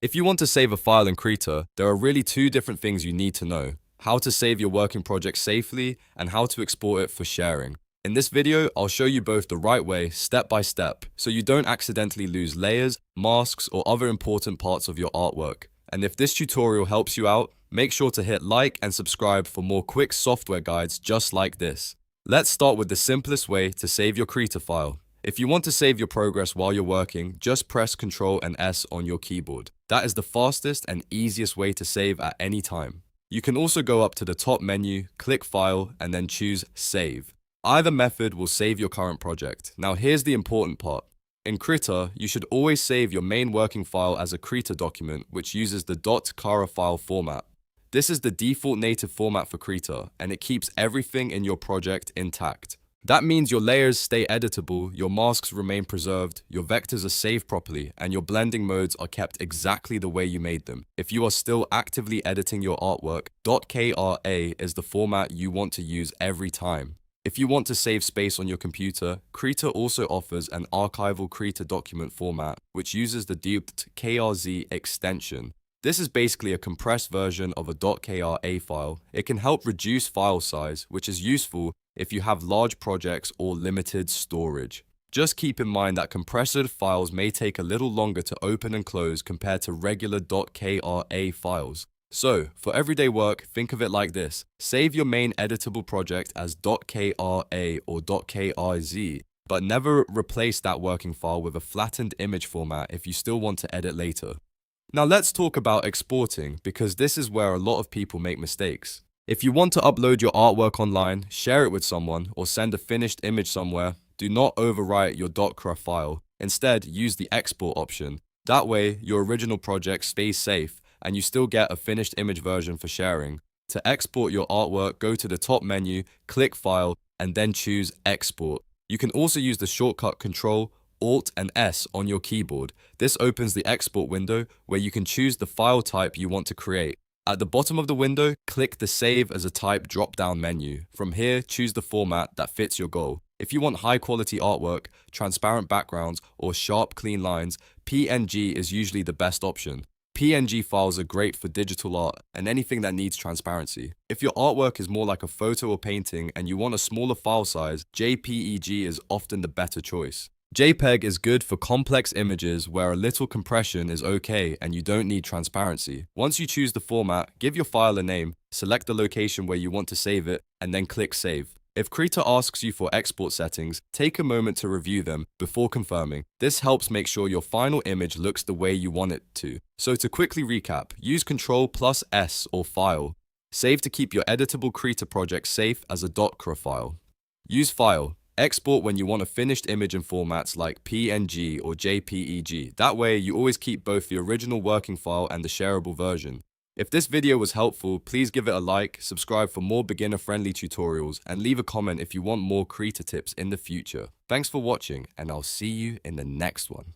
If you want to save a file in Krita, there are really two different things you need to know: how to save your working project safely and how to export it for sharing. In this video, I'll show you both the right way, step by step, so you don't accidentally lose layers, masks, or other important parts of your artwork. And if this tutorial helps you out, make sure to hit like and subscribe for more quick software guides just like this. Let's start with the simplest way to save your Krita file. If you want to save your progress while you're working, just press Ctrl and S on your keyboard. That is the fastest and easiest way to save at any time. You can also go up to the top menu, click File, and then choose Save. Either method will save your current project. Now here's the important part. In Krita, you should always save your main working file as a Krita document, which uses the .kara file format. This is the default native format for Krita, and it keeps everything in your project intact. That means your layers stay editable, your masks remain preserved, your vectors are saved properly, and your blending modes are kept exactly the way you made them. If you are still actively editing your artwork, .kra is the format you want to use every time. If you want to save space on your computer, Krita also offers an archival Krita document format, which uses the .krz extension. This is basically a compressed version of a .kra file. It can help reduce file size, which is useful if you have large projects or limited storage. Just keep in mind that compressed files may take a little longer to open and close compared to regular .kra files. So, for everyday work, think of it like this. Save your main editable project as .kra or .krz, but never replace that working file with a flattened image format if you still want to edit later. Now let's talk about exporting, because this is where a lot of people make mistakes. If you want to upload your artwork online, share it with someone, or send a finished image somewhere, do not overwrite your .kra file. Instead, use the export option. That way, your original project stays safe, and you still get a finished image version for sharing. To export your artwork, go to the top menu, click File, and then choose Export. You can also use the shortcut Ctrl, Alt, and S on your keyboard. This opens the export window where you can choose the file type you want to create. At the bottom of the window, click the Save as a Type drop-down menu. From here, choose the format that fits your goal. If you want high-quality artwork, transparent backgrounds, or sharp, clean lines, PNG is usually the best option. PNG files are great for digital art and anything that needs transparency. If your artwork is more like a photo or painting and you want a smaller file size, JPEG is often the better choice. JPEG is good for complex images where a little compression is okay and you don't need transparency. Once you choose the format, give your file a name, select the location where you want to save it, and then click Save. If Krita asks you for export settings, take a moment to review them before confirming. This helps make sure your final image looks the way you want it to. So to quickly recap, use Ctrl+S or File. Save to keep your editable Krita project safe as a .kra file. Use File. Export when you want a finished image in formats like PNG or JPEG. That way, you always keep both the original working file and the shareable version. If this video was helpful, please give it a like, subscribe for more beginner-friendly tutorials, and leave a comment if you want more Krita tips in the future. Thanks for watching, and I'll see you in the next one.